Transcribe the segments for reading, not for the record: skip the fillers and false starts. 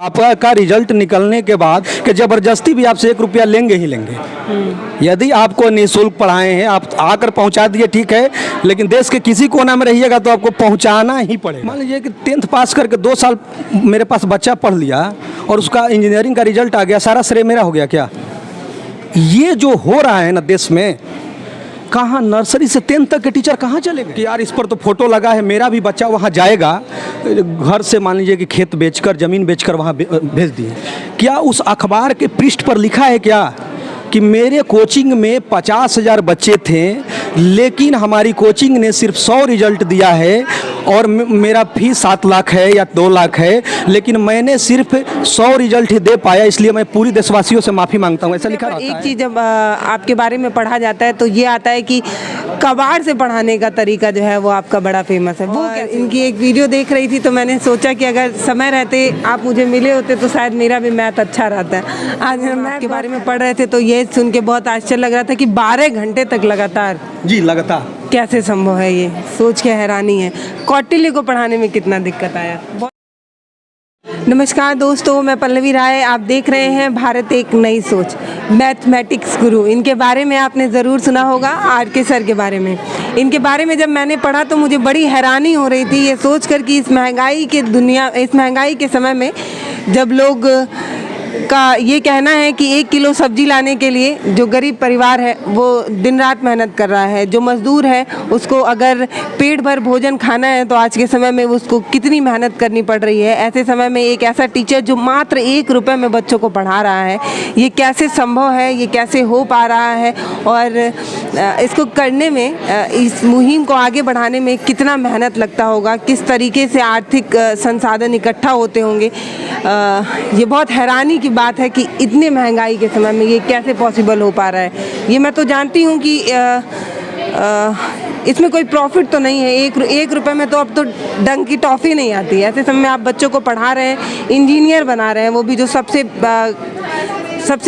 आपका रिजल्ट निकलने के बाद कि ज़बरदस्ती भी आपसे 1 रुपया लेंगे ही लेंगे। यदि आपको निःशुल्क पढ़ाए हैं, आप आकर पहुंचा दिए ठीक है, लेकिन देश के किसी कोना में रहिएगा तो आपको पहुंचाना ही पड़ेगा। मान लीजिए कि 10th पास करके 2 साल मेरे पास बच्चा पढ़ लिया और उसका इंजीनियरिंग का रिजल्ट आ गया, सारा श्रेय मेरा हो गया क्या? ये जो हो रहा है ना देश में, कहाँ नर्सरी से 10th तक के टीचर कहाँ चले गए कि यार इस पर तो फोटो लगा है, मेरा भी बच्चा वहाँ जाएगा, घर से मान लीजिए कि खेत बेचकर, ज़मीन बेचकर वहाँ भेज दिए। क्या उस अखबार के पृष्ठ पर लिखा है क्या कि मेरे कोचिंग में 50,000 बच्चे थे, लेकिन हमारी कोचिंग ने सिर्फ 100 रिजल्ट दिया है और मेरा फीस 7 लाख है या 2 लाख है, लेकिन मैंने सिर्फ 100 रिजल्ट ही दे पाया, इसलिए मैं पूरी देशवासियों से माफ़ी मांगता हूँ, ऐसा लिखा रहता है। एक चीज़ जब आपके बारे में पढ़ा जाता है तो ये आता है कि कबाड़ से पढ़ाने का तरीका जो है वो आपका बड़ा फेमस है। वो इनकी एक वीडियो देख रही थी तो मैंने सोचा कि अगर समय रहते आप मुझे मिले होते तो शायद मेरा भी मैथ अच्छा रहता है। आज हम मैथ के बारे में पढ़ रहे थे तो ये सुन के बहुत आश्चर्य लग रहा था कि 12 घंटे तक लगातार। जी लगातार कैसे संभव है, ये सोच के हैरानी है। कौटिल्य को पढ़ाने में कितना दिक्कत आया। नमस्कार दोस्तों, मैं पल्लवी राय, आप देख रहे हैं भारत एक नई सोच। मैथमेटिक्स गुरु, इनके बारे में आपने ज़रूर सुना होगा, आर.के. सर के बारे में। इनके बारे में जब मैंने पढ़ा तो मुझे बड़ी हैरानी हो रही थी ये सोचकर कि इस महंगाई के समय में जब लोग का ये कहना है कि 1 किलो सब्जी लाने के लिए जो गरीब परिवार है वो दिन रात मेहनत कर रहा है, जो मज़दूर है उसको अगर पेट भर भोजन खाना है तो आज के समय में उसको कितनी मेहनत करनी पड़ रही है। ऐसे समय में एक ऐसा टीचर जो मात्र 1 रुपये में बच्चों को पढ़ा रहा है, ये कैसे संभव है, ये कैसे हो पा रहा है, और इसको करने में, इस मुहिम को आगे बढ़ाने में कितना मेहनत लगता होगा, किस तरीके से आर्थिक संसाधन इकट्ठा होते होंगे। ये बहुत हैरानी की बात है कि इतने महंगाई के समय में ये कैसे पॉसिबल हो पा रहा है। ये मैं तो जानती हूँ कि इसमें कोई प्रॉफिट तो नहीं है। 1 रुपये में तो अब तो डंग की टॉफ़ी नहीं आती है। ऐसे समय में आप बच्चों को पढ़ा रहे हैं, इंजीनियर बना रहे हैं, वो भी जो सबसे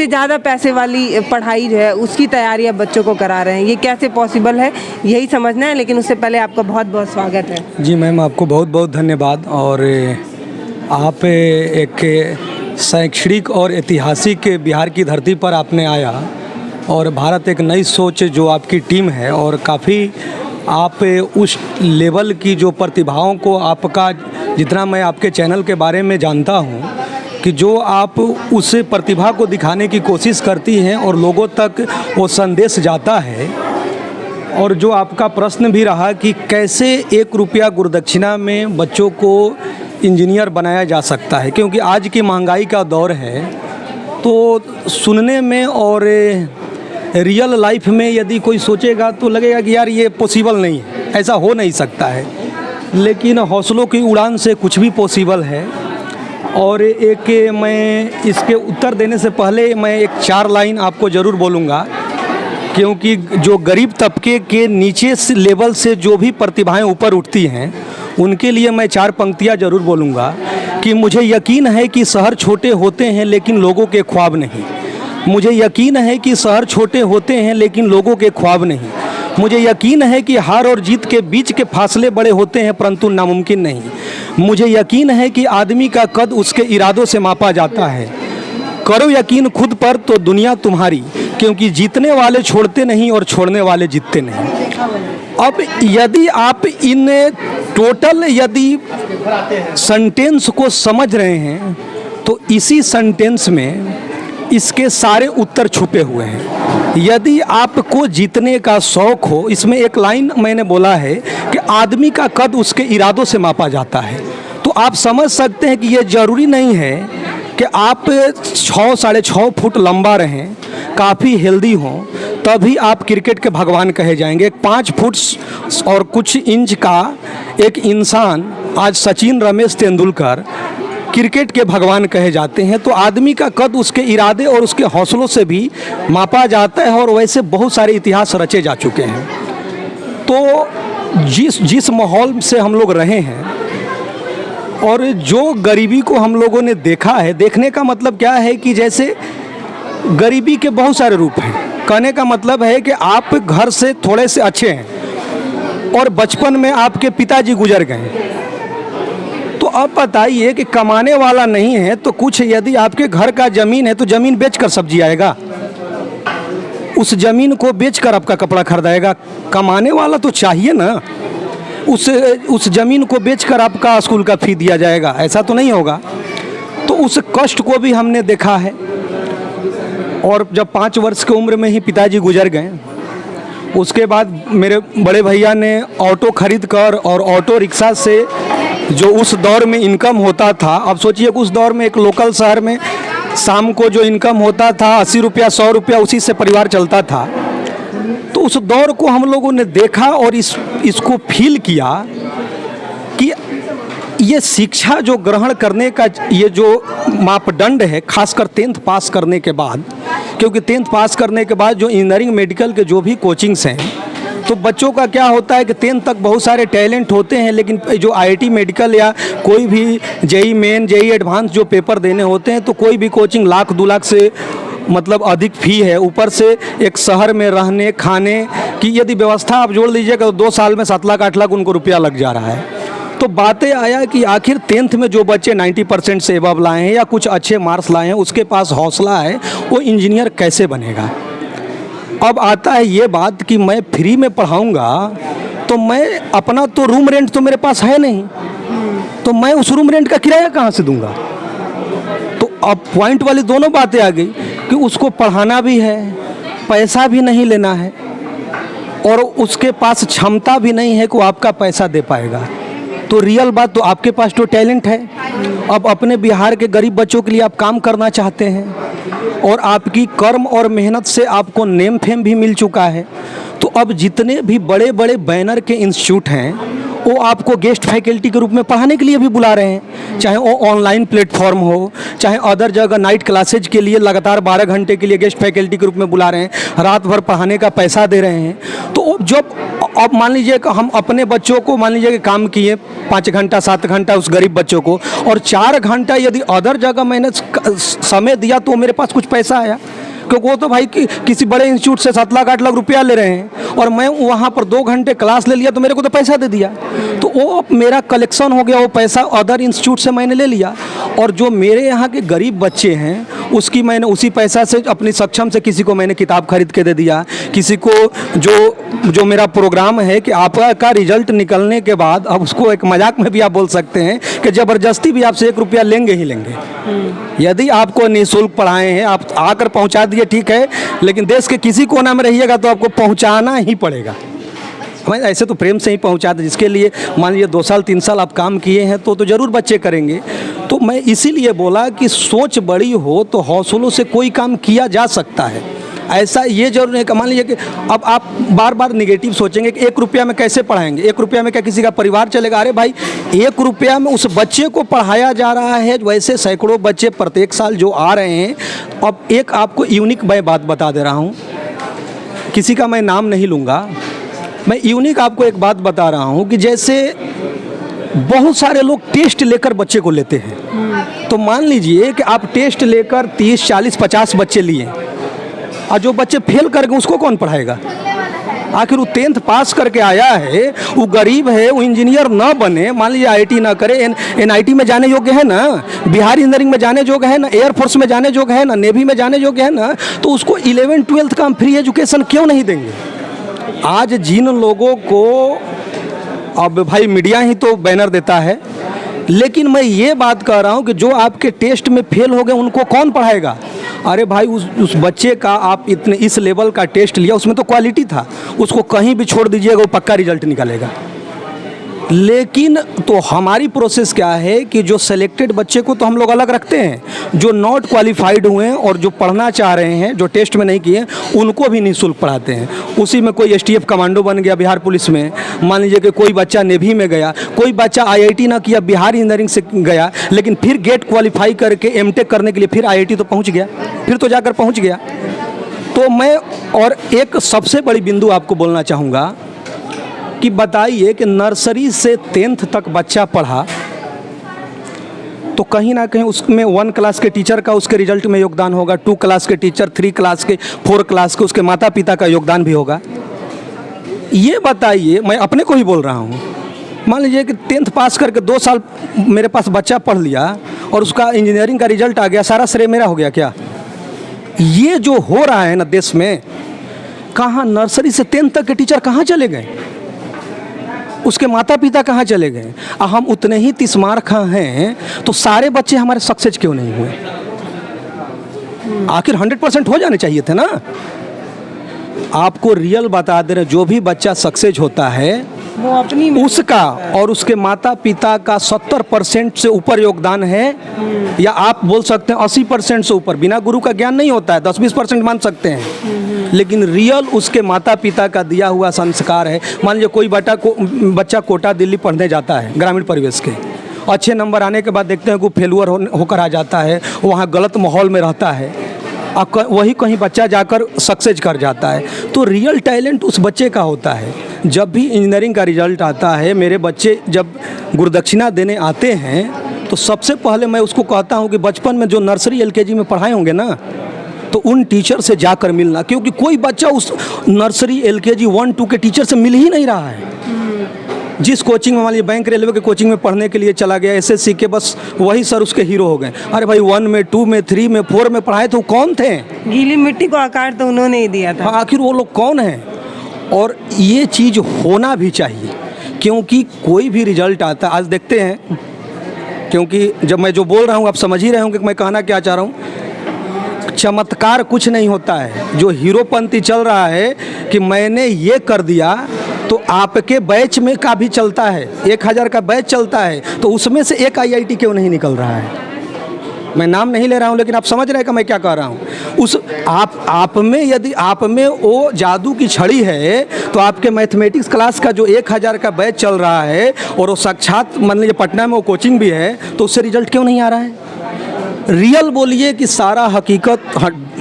ज़्यादा पैसे वाली पढ़ाई जो है उसकी तैयारी आप बच्चों को करा रहे हैं। ये कैसे पॉसिबल है, यही समझना है। लेकिन उससे पहले आपका बहुत बहुत स्वागत है। जी मैम, आपको बहुत बहुत धन्यवाद। और आप एक शैक्षणिक और ऐतिहासिक बिहार की धरती पर आपने आया, और भारत एक नई सोच जो आपकी टीम है, और काफ़ी आप उस लेवल की जो प्रतिभाओं को, आपका जितना मैं आपके चैनल के बारे में जानता हूँ कि जो आप उस प्रतिभा को दिखाने की कोशिश करती हैं और लोगों तक वो संदेश जाता है। और जो आपका प्रश्न भी रहा कि कैसे 1 रुपया गुरुदक्षिणा में बच्चों को इंजीनियर बनाया जा सकता है, क्योंकि आज की महंगाई का दौर है, तो सुनने में और रियल लाइफ में यदि कोई सोचेगा तो लगेगा कि यार ये पॉसिबल नहीं है, ऐसा हो नहीं सकता है। लेकिन हौसलों की उड़ान से कुछ भी पॉसिबल है। और एक मैं इसके उत्तर देने से पहले मैं एक 4 लाइन आपको ज़रूर बोलूँगा, क्योंकि जो गरीब तबके के नीचे से लेवल से जो भी प्रतिभाएं ऊपर उठती हैं उनके लिए मैं 4 पंक्तियां ज़रूर बोलूँगा कि मुझे यकीन है कि शहर छोटे होते हैं लेकिन लोगों के ख्वाब नहीं। मुझे यकीन है कि शहर छोटे होते हैं लेकिन लोगों के ख्वाब नहीं। मुझे यकीन है कि हार और जीत के बीच के फासले बड़े होते हैं परंतु नामुमकिन नहीं। मुझे यकीन है कि आदमी का कद उसके इरादों से मापा जाता है। करो यकीन खुद पर तो दुनिया तुम्हारी, क्योंकि जीतने वाले छोड़ते नहीं और छोड़ने वाले जीतते नहीं। अब यदि आप इन टोटल यदि सेंटेंस को समझ रहे हैं तो इसी सेंटेंस में इसके सारे उत्तर छुपे हुए हैं। यदि आपको जीतने का शौक़ हो, इसमें एक लाइन मैंने बोला है कि आदमी का कद उसके इरादों से मापा जाता है, तो आप समझ सकते हैं कि ये ज़रूरी नहीं है कि आप 6 साढ़े 6 फुट लंबा रहें, काफ़ी हेल्दी हों, तभी आप क्रिकेट के भगवान कहे जाएंगे। 5 फुट और कुछ इंच का एक इंसान, आज सचिन, रमेश तेंदुलकर क्रिकेट के भगवान कहे जाते हैं। तो आदमी का कद उसके इरादे और उसके हौसलों से भी मापा जाता है, और वैसे बहुत सारे इतिहास रचे जा चुके हैं। तो जिस माहौल से हम लोग रहे हैं और जो गरीबी को हम लोगों ने देखा है, देखने का मतलब क्या है कि जैसे गरीबी के बहुत सारे रूप हैं। कहने का मतलब है कि आप घर से थोड़े से अच्छे हैं और बचपन में आपके पिताजी गुजर गए, तो अब बताइए कि कमाने वाला नहीं है तो कुछ, यदि आपके घर का ज़मीन है तो ज़मीन बेचकर सब्जी आएगा, उस ज़मीन को बेचकर आपका कपड़ा खरीदाएगा। कमाने वाला तो चाहिए ना, उस ज़मीन को बेचकर आपका स्कूल का फ़ी दिया जाएगा, ऐसा तो नहीं होगा। तो उस कष्ट को भी हमने देखा है। और जब 5 वर्ष की उम्र में ही पिताजी गुजर गए, उसके बाद मेरे बड़े भैया ने ऑटो खरीद कर और ऑटो रिक्शा से जो उस दौर में इनकम होता था, अब सोचिए कि उस दौर में एक लोकल शहर में शाम को जो इनकम होता था 80 रुपया 100 रुपया, उसी से परिवार चलता था। तो उस दौर को हम लोगों ने देखा और इसको फील किया कि ये शिक्षा जो ग्रहण करने का ये जो मापदंड है, खासकर 10th पास करने के बाद, क्योंकि 10th पास करने के बाद जो इंजीनियरिंग मेडिकल के जो भी कोचिंग्स हैं, तो बच्चों का क्या होता है कि 10th तक बहुत सारे टैलेंट होते हैं, लेकिन जो आईआईटी मेडिकल या कोई भी जेई मेन जेई एडवांस जो पेपर देने होते हैं, तो कोई भी कोचिंग लाख 2 लाख से मतलब अधिक फ़ी है। ऊपर से एक शहर में रहने खाने की यदि व्यवस्था आप जोड़ लीजिएगा तो 2 साल में 7 लाख 8 लाख उनको रुपया लग जा रहा है। तो बातें आया कि आखिर 10th में जो बच्चे 90% से एबव लाए हैं या कुछ अच्छे मार्क्स लाए हैं, उसके पास हौसला है, वो इंजीनियर कैसे बनेगा। अब आता है ये बात कि मैं फ्री में पढ़ाऊँगा तो मैं अपना तो रूम रेंट तो मेरे पास है नहीं, तो मैं उस रूम रेंट का किराया कहाँ से दूंगा। तो अब पॉइंट वाली दोनों बातें आ गई कि उसको पढ़ाना भी है, पैसा भी नहीं लेना है, और उसके पास क्षमता भी नहीं है कि वो आपका पैसा दे पाएगा। तो रियल बात तो आपके पास तो टैलेंट है, अब अपने बिहार के गरीब बच्चों के लिए आप काम करना चाहते हैं और आपकी कर्म और मेहनत से आपको नेम फेम भी मिल चुका है। तो अब जितने भी बड़े बड़े बैनर के इंस्टीट्यूट हैं वो आपको गेस्ट फैकल्टी के रूप में पढ़ाने के लिए भी बुला रहे हैं, चाहे वो ऑनलाइन प्लेटफॉर्म हो, चाहे अदर जगह नाइट क्लासेज के लिए लगातार 12 घंटे के लिए गेस्ट फैकल्टी के रूप में बुला रहे हैं, रात भर पढ़ाने का पैसा दे रहे हैं। तो जब अब मान लीजिए कि हम अपने बच्चों को मान लीजिए कि काम किए 5 घंटा 7 घंटा उस गरीब बच्चों को, और 4 घंटा यदि अदर जगह मैंने समय दिया तो मेरे पास कुछ पैसा आया, क्योंकि वो तो भाई किसी बड़े इंस्टीट्यूट से 7 लाख 8 लाख रुपया ले रहे हैं, और मैं वहाँ पर 2 घंटे क्लास ले लिया तो मेरे को तो पैसा दे दिया। तो वो मेरा कलेक्शन हो गया, वो पैसा अदर इंस्टीट्यूट से मैंने ले लिया, और जो मेरे यहाँ के गरीब बच्चे हैं उसकी मैंने उसी पैसा से अपनी सक्षम से किसी को मैंने किताब खरीद के दे दिया, किसी को जो मेरा प्रोग्राम है कि आपका रिजल्ट निकलने के बाद, अब उसको एक मजाक में भी आप बोल सकते हैं कि ज़बरदस्ती भी आपसे 1 रुपया लेंगे ही लेंगे। यदि आपको निःशुल्क पढ़ाए हैं, आप आकर पहुँचा दिए ठीक है, लेकिन देश के किसी कोना में रहिएगा तो आपको पहुँचाना ही पड़ेगा। हमें ऐसे तो प्रेम से ही पहुँचाते, जिसके लिए मान लीजिए 2 साल 3 साल आप काम किए हैं तो ज़रूर बच्चे करेंगे। तो मैं इसीलिए बोला कि सोच बड़ी हो तो हौसलों से कोई काम किया जा सकता है। ऐसा ये जरूर है कि मान लीजिए कि अब आप बार बार निगेटिव सोचेंगे कि 1 रुपया में कैसे पढ़ाएंगे, 1 रुपया में क्या किसी का परिवार चलेगा। अरे भाई 1 रुपया में उस बच्चे को पढ़ाया जा रहा है, वैसे सैकड़ों बच्चे प्रत्येक साल जो आ रहे हैं। अब एक आपको यूनिक मैं बात बता दे रहा हूँ, किसी का मैं नाम नहीं लूँगा, मैं यूनिक आपको एक बात बता रहा हूँ कि जैसे बहुत सारे लोग टेस्ट लेकर बच्चे को लेते हैं। तो मान लीजिए कि आप टेस्ट लेकर 30 40 50 बच्चे लिए, और जो बच्चे फेल कर गए उसको कौन पढ़ाएगा। आखिर वो 10th पास करके आया है, वो गरीब है, वो इंजीनियर ना बने, मान लीजिए आईआईटी ना करे, एनआईटी में जाने योग्य है ना, बिहार इंजीनियरिंग में जाने योग्य है ना, एयरफोर्स में जाने योग्य है ना, नेवी में जाने योग्य है ना, तो उसको 11th 12th का हम फ्री एजुकेशन क्यों नहीं देंगे। आज जिन लोगों को, अब भाई मीडिया ही तो बैनर देता है, लेकिन मैं ये बात कह रहा हूँ कि जो आपके टेस्ट में फेल हो गए उनको कौन पढ़ाएगा। अरे भाई उस बच्चे का आप इतने इस लेवल का टेस्ट लिया, उसमें तो क्वालिटी था, उसको कहीं भी छोड़ दीजिएगा वो पक्का रिजल्ट निकालेगा। लेकिन तो हमारी प्रोसेस क्या है कि जो सेलेक्टेड बच्चे को तो हम लोग अलग रखते हैं, जो नॉट क्वालिफाइड हुए हैं और जो पढ़ना चाह रहे हैं, जो टेस्ट में नहीं किए, उनको भी निःशुल्क पढ़ाते हैं। उसी में कोई एसटीएफ कमांडो बन गया बिहार पुलिस में, मान लीजिए कि कोई बच्चा नेवी में गया, कोई बच्चा आईआईटी ना किया, बिहार इंजीनियरिंग से गया, लेकिन फिर गेट क्वालिफाई करके एमटेक करने के लिए फिर आईआईटी तो पहुँच गया, फिर तो जाकर पहुँच गया। तो मैं और एक सबसे बड़ी बिंदु आपको बोलना चाहूँगा कि बताइए कि नर्सरी से 10th तक बच्चा पढ़ा तो कहीं ना कहीं उसमें 1 क्लास के टीचर का उसके रिजल्ट में योगदान होगा, 2 क्लास के टीचर, 3 क्लास के, 4 क्लास के उसके माता पिता का योगदान भी होगा। ये बताइए, मैं अपने को ही बोल रहा हूँ मान लीजिए कि 10th पास करके 2 साल मेरे पास बच्चा पढ़ लिया और उसका इंजीनियरिंग का रिजल्ट आ गया, सारा श्रेय मेरा हो गया क्या? ये जो हो रहा है ना देश में, कहाँ नर्सरी से 10th तक के टीचर कहाँ चले गए, उसके माता पिता कहाँ चले गए? हम उतने ही तिस्मार हैं तो सारे बच्चे हमारे सक्सेस क्यों नहीं हुए? आखिर 100% हो जाने चाहिए थे ना। आपको रियल बता दे रहे, जो भी बच्चा सक्सेस होता है वो अपनी उसका और उसके माता पिता का 70% से ऊपर योगदान है, या आप बोल सकते हैं 80% से ऊपर। बिना गुरु का ज्ञान नहीं होता है, 10-20% मान सकते हैं, लेकिन रियल उसके माता पिता का दिया हुआ संस्कार है। मान लीजिए कोई बच्चा कोटा दिल्ली पढ़ने जाता है ग्रामीण परिवेश के, अच्छे नंबर आने के बाद देखते हैं कि फेलुअर होकर आ जाता है, वहाँ गलत माहौल में रहता है, वही कहीं बच्चा जाकर सक्सेस कर जाता है। तो रियल टैलेंट उस बच्चे का होता है। जब भी इंजीनियरिंग का रिजल्ट आता है, मेरे बच्चे जब गुरुदक्षिणा देने आते हैं तो सबसे पहले मैं उसको कहता हूँ कि बचपन में जो नर्सरी LKG में पढ़ाए होंगे ना, तो उन टीचर से जाकर मिलना, क्योंकि कोई बच्चा उस नर्सरी LKG 1-2 के टीचर से मिल ही नहीं रहा है। जिस कोचिंग में मान लीजिए बैंक रेलवे के कोचिंग में पढ़ने के लिए चला गया, SSC के, बस वही सर उसके हीरो हो गए। अरे भाई 1 में 2 में 3 में 4 में पढ़ाए तो कौन थे? गीली मिट्टी को आकार तो उन्होंने ही दिया था। आखिर वो लोग कौन हैं? और ये चीज़ होना भी चाहिए, क्योंकि कोई भी रिजल्ट आता है, आज देखते हैं, क्योंकि जब मैं जो बोल रहा हूँ आप समझ ही रहे होंगे कि मैं कहना क्या चाह रहा हूँ। चमत्कार कुछ नहीं होता है। जो हीरोपंती चल रहा है कि मैंने ये कर दिया, तो आपके बैच में का भी चलता है, 1000 का बैच चलता है, तो उसमें से एक IIT क्यों नहीं निकल रहा है? मैं नाम नहीं ले रहा हूँ, लेकिन आप समझ रहे हैं कि मैं क्या कह रहा हूँ। उस आप में यदि आप में वो जादू की छड़ी है, तो आपके मैथमेटिक्स क्लास का जो 1000 का बैच चल रहा है और वो साक्षात मान लीजिए पटना में वो कोचिंग भी है, तो उससे रिजल्ट क्यों नहीं आ रहा है? रियल बोलिए कि सारा हकीकत,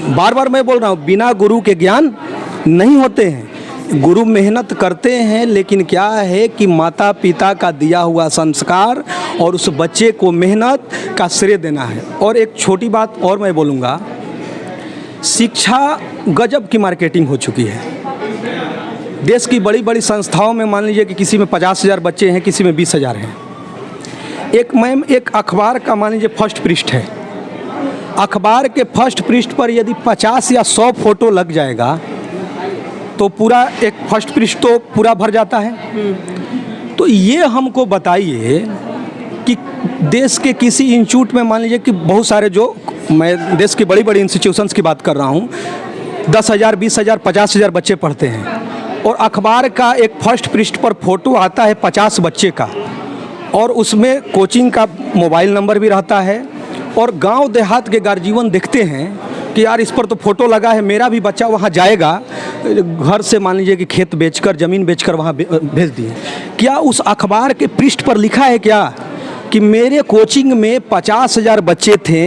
बार बार मैं बोल रहा हूँ, बिना गुरु के ज्ञान नहीं होते हैं। गुरु मेहनत करते हैं, लेकिन क्या है कि माता पिता का दिया हुआ संस्कार और उस बच्चे को मेहनत का श्रेय देना है। और एक छोटी बात और मैं बोलूँगा, शिक्षा गजब की मार्केटिंग हो चुकी है। देश की बड़ी बड़ी संस्थाओं में मान लीजिए कि किसी में 50,000 बच्चे हैं, किसी में 20,000 हैं। एक अखबार का मान लीजिए फर्स्ट पृष्ठ है, अखबार के फर्स्ट पृष्ठ पर यदि 50 या 100 फोटो लग जाएगा तो पूरा एक फर्स्ट पृष्ठ तो पूरा भर जाता है। तो ये हमको बताइए कि देश के किसी इंस्टीट्यूट में मान लीजिए कि बहुत सारे, जो मैं देश की बड़ी बड़ी इंस्टीट्यूशंस की बात कर रहा हूँ, 10,000, 20,000, 50,000 बच्चे पढ़ते हैं, और अखबार का एक फर्स्ट पृष्ठ पर फोटो आता है 50 बच्चे का, और उसमें कोचिंग का मोबाइल नंबर भी रहता है, और गांव देहात के गार्जियन देखते हैं कि यार इस पर तो फोटो लगा है, मेरा भी बच्चा वहाँ जाएगा, घर से मान लीजिए कि खेत बेचकर, ज़मीन बेचकर वहाँ भेज दिए। क्या उस अखबार के पृष्ठ पर लिखा है क्या कि मेरे कोचिंग में 50,000 बच्चे थे,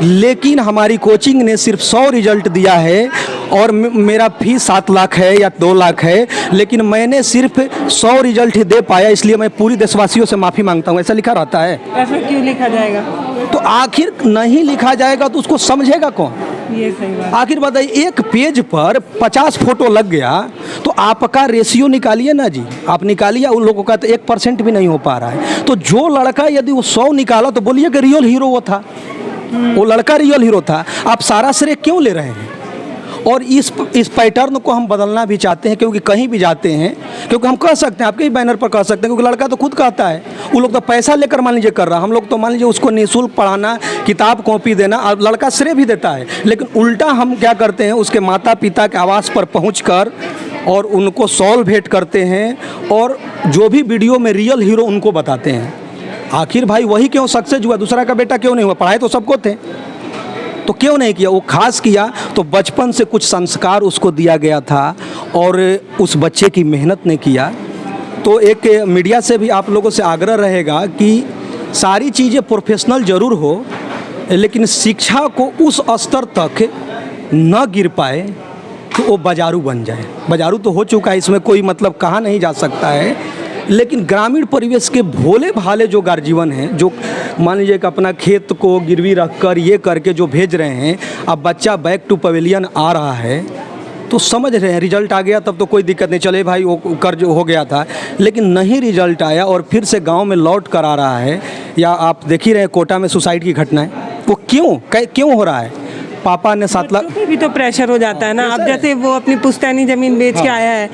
लेकिन हमारी कोचिंग ने सिर्फ 100 रिजल्ट दिया है, और मेरा फीस 7 लाख है या 2 लाख है, लेकिन मैंने सिर्फ 100 रिजल्ट ही दे पाया, इसलिए मैं पूरी देशवासियों से माफ़ी मांगता हूँ? ऐसा लिखा रहता है। ऐसा क्यों लिखा जाएगा? तो आखिर नहीं लिखा जाएगा तो उसको समझेगा कौन? ये सही बात। आखिर बताइए, एक पेज पर 50 फोटो लग गया तो आपका रेशियो निकालिए ना जी, आप निकालिए। उन लोगों का तो 1% भी नहीं हो पा रहा है। तो जो लड़का यदि वो 100 निकाला तो बोलिए कि रियल हीरो वो था, वो लड़का रियल हीरो था। आप सारा श्रेय क्यों ले रहे हैं? और इस पैटर्न को हम बदलना भी चाहते हैं, क्योंकि कहीं भी जाते हैं, क्योंकि हम कह सकते हैं, आपके ही बैनर पर कह सकते हैं, क्योंकि लड़का तो खुद कहता है, वो लोग तो पैसा लेकर मान लीजिए कर रहा, हम लोग तो मान लीजिए उसको निःशुल्क पढ़ाना, किताब कॉपी देना, और लड़का श्रेय भी देता है। लेकिन उल्टा हम क्या करते हैं, उसके माता पिता के आवास पर पहुँचकर और उनको सॉल भेंट करते हैं, और जो भी वीडियो में रियल हीरो उनको बताते हैं। आखिर भाई वही क्यों सक्सेस हुआ, दूसरा का बेटा क्यों नहीं हुआ? पढ़ाए तो सबको थे, तो क्यों नहीं किया? वो खास किया तो बचपन से कुछ संस्कार उसको दिया गया था और उस बच्चे की मेहनत ने किया। तो एक मीडिया से भी आप लोगों से आग्रह रहेगा कि सारी चीज़ें प्रोफेशनल ज़रूर हो, लेकिन शिक्षा को उस स्तर तक न गिर पाए कि वो बाजारू बन जाए। बाजारू तो हो चुका है, इसमें कोई मतलब कहा नहीं जा सकता है, लेकिन ग्रामीण परिवेश के भोले भाले जो गार्जियन हैं, जो मान लीजिए कि अपना खेत को गिरवी रखकर ये करके जो भेज रहे हैं, अब बच्चा बैक टू पवेलियन आ रहा है, तो समझ रहे हैं रिजल्ट आ गया तब तो कोई दिक्कत नहीं, चले भाई वो कर्ज हो गया था, लेकिन नहीं रिजल्ट आया और फिर से गांव में लौट कर आ रहा है। या आप देख ही रहे हैं कोटा में सुसाइड की घटनाएं, वो क्यों हो रहा है? पापा ने 7 लाख बच्चों पे भी तो प्रेशर हो जाता है ना। अब जैसे वो अपनी पुश्तैनी ज़मीन बेच के आया है,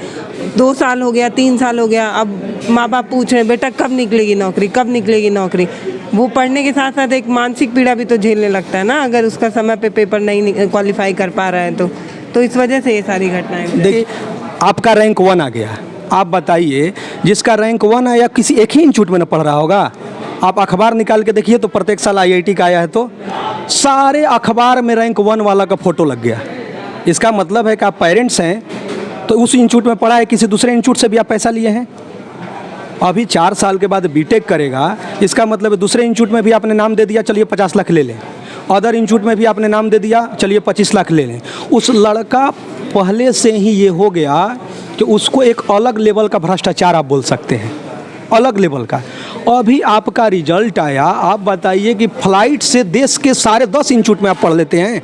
2 साल हो गया, 3 साल हो गया, अब माँ बाप पूछ रहे हैं बेटा कब निकलेगी नौकरी, कब निकलेगी नौकरी। वो पढ़ने के साथ साथ एक मानसिक पीड़ा भी तो झेलने लगता है ना, अगर उसका समय पे पेपर नहीं क्वालिफाई कर पा रहा है तो इस वजह से ये सारी घटनाएं। देखिए आपका रैंक 1 आ गया, आप बताइए जिसका रैंक 1 आया किसी एक ही इंस्टीट्यूट में न पढ़ रहा होगा? आप अखबार निकाल के देखिए तो प्रत्येक साल IIT का आया है तो सारे अखबार में रैंक 1 वाला का फोटो लग गया। इसका मतलब है कि आप पेरेंट्स हैं तो उस इंस्टीट्यूट में पढ़ा है, किसी दूसरे इंस्टीट्यूट से भी आप पैसा लिए हैं। अभी 4 साल के बाद बीटेक करेगा, इसका मतलब है दूसरे इंस्टीट्यूट में भी आपने नाम दे दिया, चलिए 50 लाख ले लें। अदर इंस्टीट्यूट में भी आपने नाम दे दिया, चलिए 25 लाख ले लें। उस लड़का पहले से ही ये हो गया कि उसको एक अलग लेवल का भ्रष्टाचार आप बोल सकते हैं, अलग लेवल का। अभी आपका रिजल्ट आया, आप बताइए कि फ्लाइट से देश के सारे 10 इंस्टीट्यूट में आप पढ़ लेते हैं?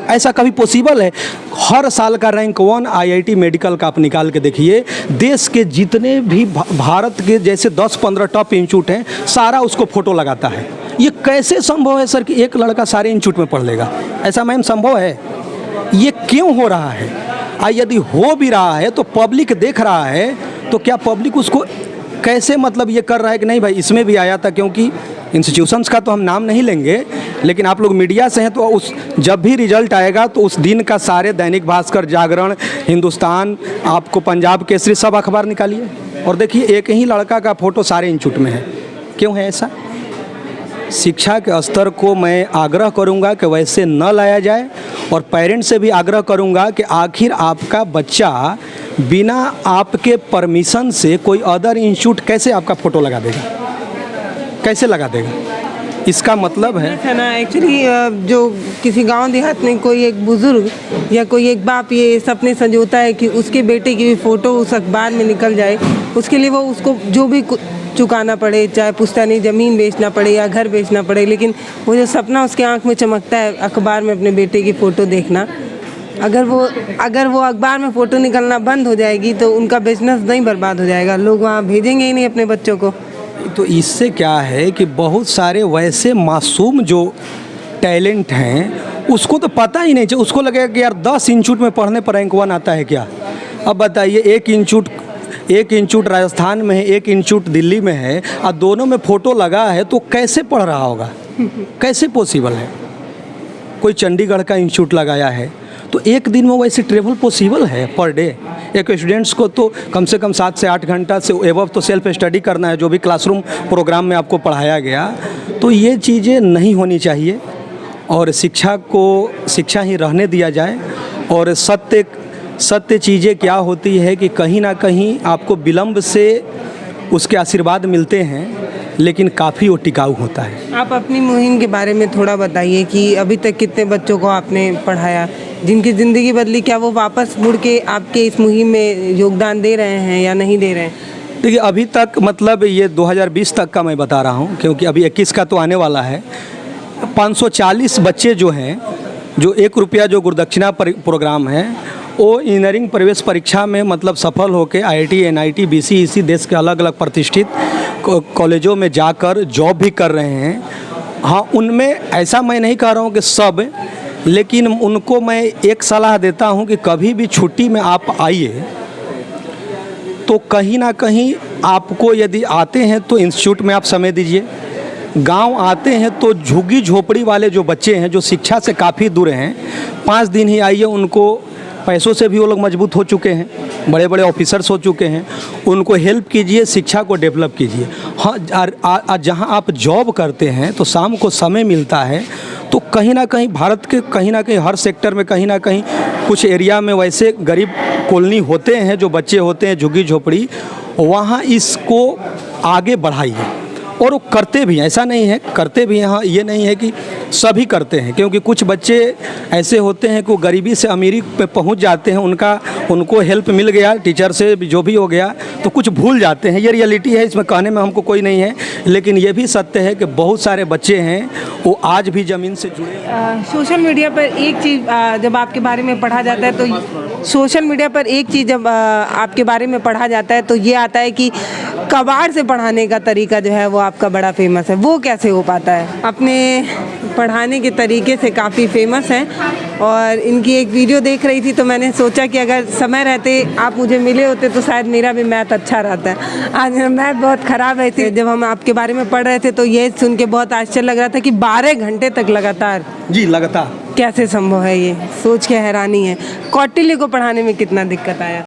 ऐसा कभी पॉसिबल है? हर साल का रैंक 1 IIT मेडिकल का आप निकाल के देखिए, देश के जितने भी भारत के जैसे 10-15 टॉप इंस्टीट्यूट हैं, सारा उसको फोटो लगाता है। ये कैसे संभव है सर कि एक लड़का सारे इंस्टीट्यूट में पढ़ लेगा? ऐसा मैम संभव है? ये क्यों हो रहा है? यदि हो भी रहा है तो पब्लिक देख रहा है, तो क्या पब्लिक उसको कैसे मतलब ये कर रहा है कि नहीं भाई इसमें भी आया था? क्योंकि इंस्टीट्यूशंस का तो हम नाम नहीं लेंगे, लेकिन आप लोग मीडिया से हैं तो उस जब भी रिजल्ट आएगा तो उस दिन का सारे दैनिक भास्कर, जागरण, हिंदुस्तान, आपको पंजाब केसरी, सब अखबार निकालिए और देखिए एक ही लड़का का फोटो सारे इंस्टीट्यूट में है। क्यों है ऐसा? शिक्षा के स्तर को मैं आग्रह करूंगा कि वैसे न लाया जाए और पेरेंट्स से भी आग्रह करूंगा कि आखिर आपका बच्चा बिना आपके परमिशन से कोई अदर इंस्टीट्यूट कैसे आपका फ़ोटो लगा देगा? कैसे लगा देगा? इसका मतलब है ना एक्चुअली जो किसी गांव देहात में कोई एक बुज़ुर्ग या कोई एक बाप ये सपने संजोता है कि उसके बेटे की भी फ़ोटो उस अखबार में निकल जाए, उसके लिए वो उसको जो भी चुकाना पड़े, चाहे पुश्तैनी ज़मीन बेचना पड़े या घर बेचना पड़े, लेकिन वो जो सपना उसके आंख में चमकता है अखबार में अपने बेटे की फ़ोटो देखना, अगर वो अखबार में फ़ोटो निकलना बंद हो जाएगी तो उनका बिजनेस नहीं बर्बाद हो जाएगा, लोग वहाँ भेजेंगे ही नहीं अपने बच्चों को। तो इससे क्या है कि बहुत सारे वैसे मासूम जो टैलेंट हैं उसको तो पता ही नहीं चाहिए, उसको लगेगा कि यार 10 इंस्टीट्यूट में पढ़ने पर रैंक 1 आता है क्या? अब बताइए एक इंस्टीट्यूट राजस्थान में है, एक इंस्टीट्यूट दिल्ली में है और दोनों में फ़ोटो लगा है, तो कैसे पढ़ रहा होगा? कैसे पॉसिबल है? कोई चंडीगढ़ का इंस्टीट्यूट लगाया है तो एक दिन में वैसे ट्रेवल पॉसिबल है पर डे? एक स्टूडेंट्स को तो कम से कम 7 से 8 घंटा से एबव तो सेल्फ स्टडी करना है, जो भी क्लासरूम प्रोग्राम में आपको पढ़ाया गया। तो ये चीज़ें नहीं होनी चाहिए और शिक्षा को शिक्षा ही रहने दिया जाए। और सत्य चीज़ें क्या होती है कि कहीं ना कहीं आपको विलम्ब से उसके आशीर्वाद मिलते हैं, लेकिन काफ़ी वो टिकाऊ होता है। आप अपनी मुहिम के बारे में थोड़ा बताइए कि अभी तक कितने बच्चों को आपने पढ़ाया जिनकी ज़िंदगी बदली? क्या वो वापस मुड़ के आपके इस मुहिम में योगदान दे रहे हैं या नहीं दे रहे हैं? देखिए अभी तक मतलब ये 2020 तक का मैं बता रहा हूँ, क्योंकि अभी 21 का तो आने वाला है। 540 बच्चे जो हैं, जो 1 रुपया जो गुरुदक्षिणा प्रोग्राम है, वो इंजीनियरिंग प्रवेश परीक्षा में मतलब सफल होकर IIT, NIT, BCEC देश के अलग अलग प्रतिष्ठित कॉलेजों में जाकर जॉब भी कर रहे हैं। हाँ, उनमें ऐसा मैं नहीं कह रहा हूँ कि सब, लेकिन उनको मैं एक सलाह देता हूँ कि कभी भी छुट्टी में आप आइए तो कहीं ना कहीं आपको यदि आते हैं तो इंस्टीट्यूट में आप समय दीजिए। गांव आते हैं तो झुग्गी झोपड़ी वाले जो बच्चे हैं जो शिक्षा से काफ़ी दूर हैं, 5 दिन ही आइए। उनको पैसों से भी वो लोग मजबूत हो चुके हैं, बड़े बड़े ऑफिसर्स हो चुके हैं, उनको हेल्प कीजिए, शिक्षा को डेवलप कीजिए। हाँ, जहाँ आप जॉब करते हैं तो शाम को समय मिलता है तो कहीं ना कहीं भारत के कहीं ना कहीं हर सेक्टर में कहीं ना कहीं कुछ एरिया में वैसे गरीब कॉलोनी होते हैं, जो बच्चे होते हैं झुग्गी झोपड़ी, वहाँ इसको आगे बढ़ाइए। और वो करते भी हैं, ऐसा नहीं है, करते भी हैं। हाँ, ये नहीं है कि सभी करते हैं, क्योंकि कुछ बच्चे ऐसे होते हैं कि वो गरीबी से अमीरी पे पहुंच जाते हैं, उनको हेल्प मिल गया टीचर से, जो भी हो गया, तो कुछ भूल जाते हैं। ये रियलिटी है, इसमें कहने में हमको कोई नहीं है, लेकिन ये भी सत्य है कि बहुत सारे बच्चे हैं वो आज भी ज़मीन से जुड़े। सोशल मीडिया पर एक चीज़ जब आपके बारे में पढ़ा जाता है तो सोशल मीडिया पर एक चीज़ जब आपके बारे में पढ़ा जाता है तो ये आता है कि कबाड़ से पढ़ाने का तरीका जो है वो आपका बड़ा फेमस है। वो कैसे हो पाता है? अपने पढ़ाने के तरीके से काफ़ी फेमस हैं और इनकी एक वीडियो देख रही थी तो मैंने सोचा कि अगर समय रहते आप मुझे मिले होते तो शायद मेरा भी मैथ अच्छा रहता। आज मेरा मैथ बहुत ख़राब है। थे जब हम आपके बारे में पढ़ रहे थे तो ये सुन के बहुत आश्चर्य लग रहा था कि 12 घंटे तक लगातार। जी, लगातार कैसे संभव है? ये सोच के हैरानी है। कौटिल्य को पढ़ाने में कितना दिक्कत आया?